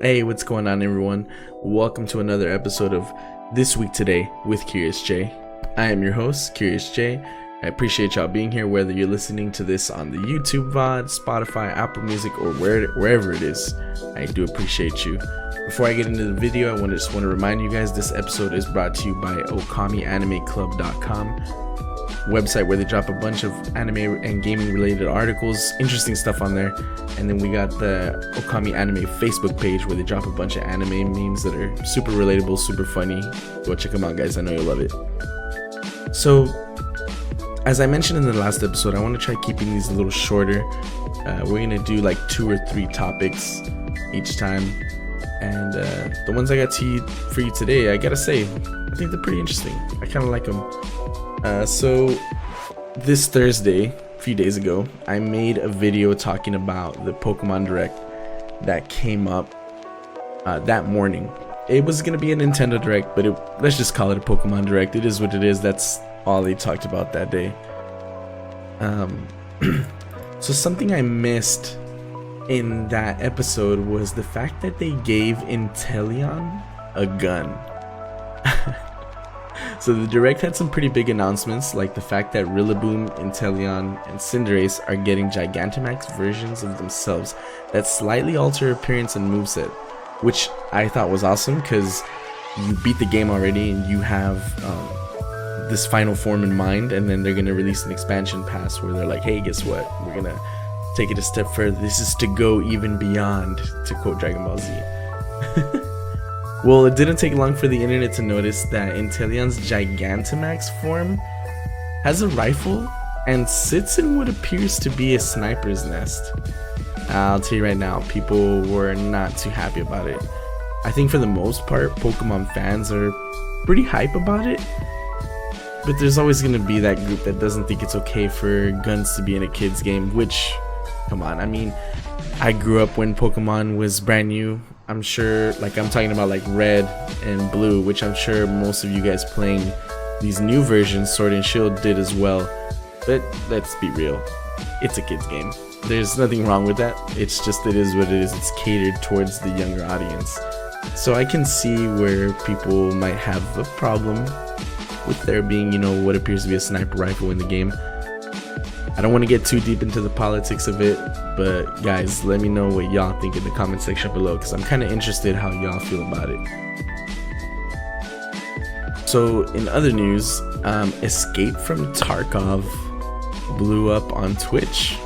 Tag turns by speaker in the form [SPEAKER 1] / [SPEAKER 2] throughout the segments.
[SPEAKER 1] Hey, what's going on, everyone? Welcome to another episode of This Week Today with CuriousJ. I am your host, CuriousJ. I appreciate y'all being here, whether you're listening to this on the YouTube VOD, Spotify, Apple Music, or wherever it is. I do appreciate you. Before I get into the video, I just want to remind you guys this episode is brought to you by okamianimeclub.com, website where they drop a bunch of anime and gaming related articles, interesting stuff on there. And then we got the Okami Anime Facebook page where they drop a bunch of anime memes that are super relatable, super funny. Go check them out, guys. I know you'll love it. So, as I mentioned in the last episode, I want to try keeping these a little shorter. We're going to do like 2 or 3 topics each time. And the ones I got for you today, I gotta say, I think they're pretty interesting. I kind of like them. So this Thursday, a few days ago, I made a video talking about the Pokemon Direct that came up that morning. It was going to be a Nintendo Direct, but let's just call it a Pokemon Direct. It is what it is. That's all they talked about that day. So something I missed in that episode was the fact that they gave INTELEON a gun. So the Direct had some pretty big announcements, like the fact that Rillaboom, INTELEON, and Cinderace are getting Gigantamax versions of themselves that slightly alter appearance and moveset, which I thought was awesome because you beat the game already and you have this final form in mind, and then they're going to release an expansion pass where they're like, hey, guess what? We're going to take it a step further. This is to go even beyond, to quote Dragon Ball Z. Well, it didn't take long for the internet to notice that INTELEON's Gigantamax form has a rifle and sits in what appears to be a sniper's nest. I'll tell you right now, people were not too happy about it. I think for the most part, Pokemon fans are pretty hype about it, but there's always going to be that group that doesn't think it's okay for guns to be in a kid's game, which, come on, I mean, I grew up when Pokemon was brand new. I'm sure, like, I'm talking about like Red and Blue, which I'm sure most of you guys playing these new versions, Sword and Shield, did as well. But let's be real, it's a kid's game. There's nothing wrong with that. It's just, it is what it is. It's catered towards the younger audience. So I can see where people might have a problem with there being, you know, what appears to be a sniper rifle in the game. I don't want to get too deep into the politics of it, but guys, let me know what y'all think in the comment section below, because I'm kind of interested how y'all feel about it. So in other news, Escape from Tarkov blew up on Twitch,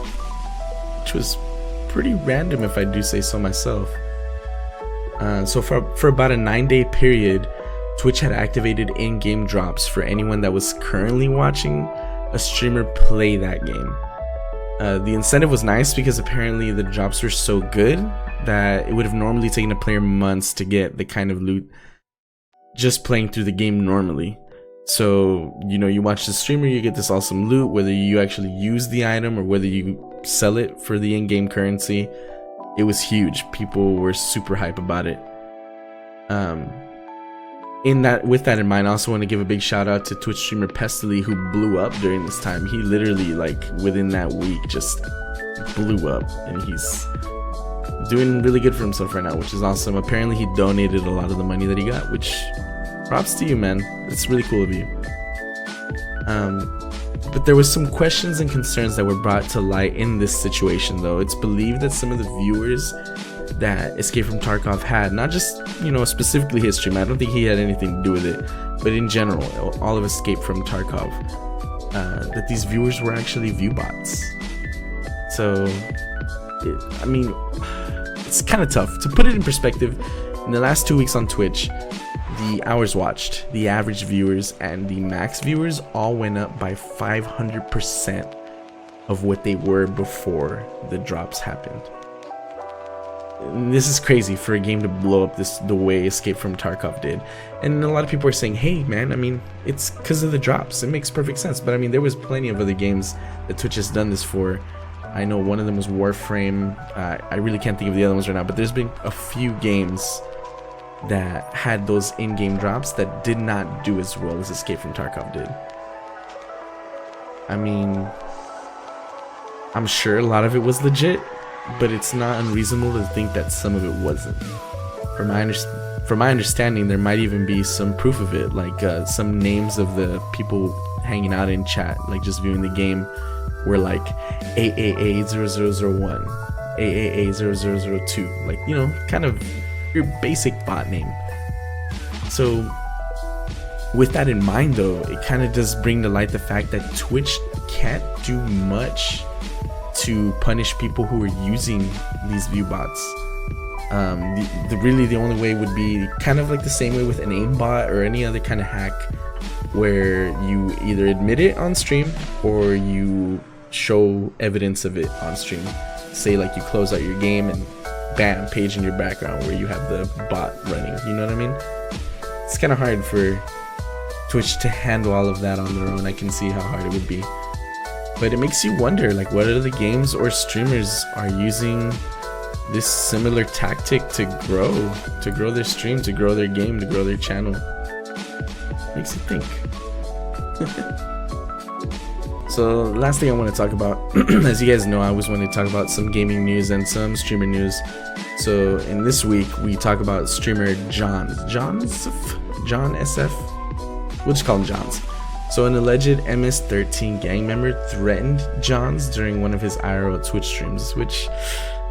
[SPEAKER 1] which was pretty random if I do say so myself. So for about a 9-day period, Twitch had activated in-game drops for anyone that was currently watching a streamer play that game. The incentive was nice because apparently the drops were so good that it would have normally taken a player months to get the kind of loot just playing through the game normally. So, you know, you watch the streamer, you get this awesome loot, whether you actually use the item or whether you sell it for the in-game currency. It was huge. People were super hype about it. With that in mind, I also want to give a big shout out to Twitch streamer Pestily, who blew up during this time. He literally, like, within that week just blew up, and he's doing really good for himself right now, which is awesome. Apparently he donated a lot of the money that he got, which, props to you, man. It's really cool of you. But there was some questions and concerns that were brought to light in this situation, though. It's believed that some of the viewers that Escape from Tarkov had, not just, you know, specifically his stream, I don't think he had anything to do with it, but in general, all of Escape from Tarkov, that these viewers were actually viewbots. So, I mean, it's kind of tough. To put it in perspective, in the last 2 weeks on Twitch, the hours watched, the average viewers, and the max viewers all went up by 500% of what they were before the drops happened. This is crazy for a game to blow up the way Escape from Tarkov did. And a lot of people are saying, hey man, I mean, it's because of the drops. It makes perfect sense. But I mean, there was plenty of other games that Twitch has done this for. I know one of them was Warframe. I really can't think of the other ones right now, but there's been a few games that had those in-game drops that did not do as well as Escape from Tarkov did. I mean, I'm sure a lot of it was legit, but it's not unreasonable to think that some of it wasn't. From my understanding, there might even be some proof of it, like some names of the people hanging out in chat, like just viewing the game, were like AAA0001, AAA0002, like, you know, kind of your basic bot name. So with that in mind though, it kind of does bring to light the fact that Twitch can't do much to punish people who are using these view bots. Really the only way would be kind of like the same way with an aimbot or any other kind of hack, where you either admit it on stream or you show evidence of it on stream. Say like you close out your game and bam, page in your background where you have the bot running, you know what I mean? It's kind of hard for Twitch to handle all of that on their own. I can see how hard it would be, but it makes you wonder, like, what other games or streamers are using this similar tactic to grow their stream, to grow their game, to grow their channel. Makes you think. So last thing I want to talk about, as you guys know, I always want to talk about some gaming news and some streamer news. So in this week we talk about streamer Jonsf. We'll just call him Jons. So an alleged MS-13 gang member threatened Jons during one of his IRL Twitch streams, which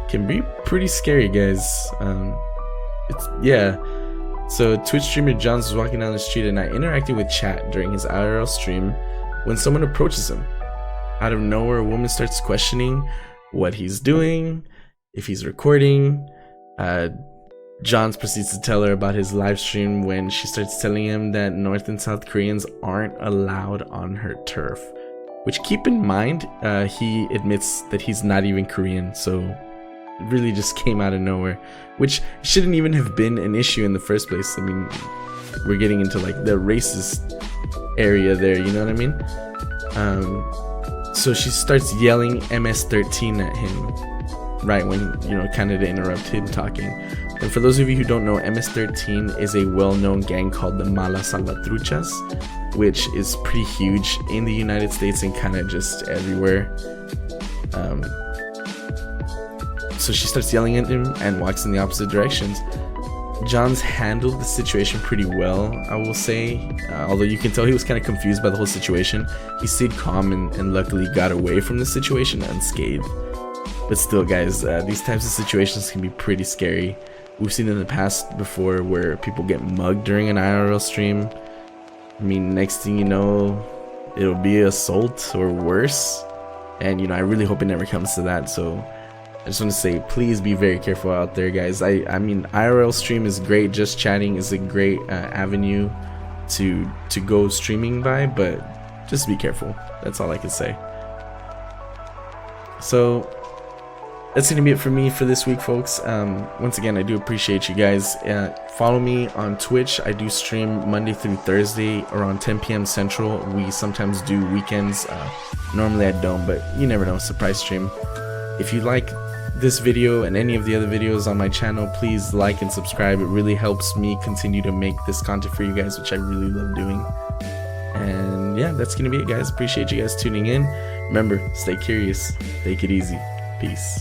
[SPEAKER 1] can be pretty scary, guys. So Twitch streamer Jons was walking down the street at night interacting with chat during his IRL stream when someone approaches him. Out of nowhere, a woman starts questioning what he's doing, if he's recording. Jons proceeds to tell her about his live stream when she starts telling him that North and South Koreans aren't allowed on her turf. Which, keep in mind, he admits that he's not even Korean, so it really just came out of nowhere, which shouldn't even have been an issue in the first place. I mean, we're getting into like the racist area there, you know what I mean? So she starts yelling MS-13 at him right when, you know, kind of to interrupt him talking. And for those of you who don't know, MS-13 is a well-known gang called the Malas Salvatruchas, which is pretty huge in the United States and kind of just everywhere. So she starts yelling at him and walks in the opposite directions. Jons handled the situation pretty well, I will say. Although you can tell he was kind of confused by the whole situation, he stayed calm and luckily got away from the situation unscathed. But still, guys, these types of situations can be pretty scary. We've seen in the past before where people get mugged during an IRL stream. I mean, next thing you know, it'll be assault or worse. And, you know, I really hope it never comes to that. So I just want to say, please be very careful out there, guys. I mean, IRL stream is great. Just chatting is a great avenue to go streaming by, but just be careful. That's all I can say. So that's gonna be it for me for this week, folks. Once again, I do appreciate you guys. Follow me on Twitch. I do stream Monday through Thursday around 10 p.m. Central. We sometimes do weekends. Normally I don't, but you never know. Surprise stream. If you like this video and any of the other videos on my channel, please like and subscribe. It really helps me continue to make this content for you guys, which I really love doing. And yeah, that's gonna be it, guys. Appreciate you guys tuning in. Remember, stay curious, take it easy. Peace.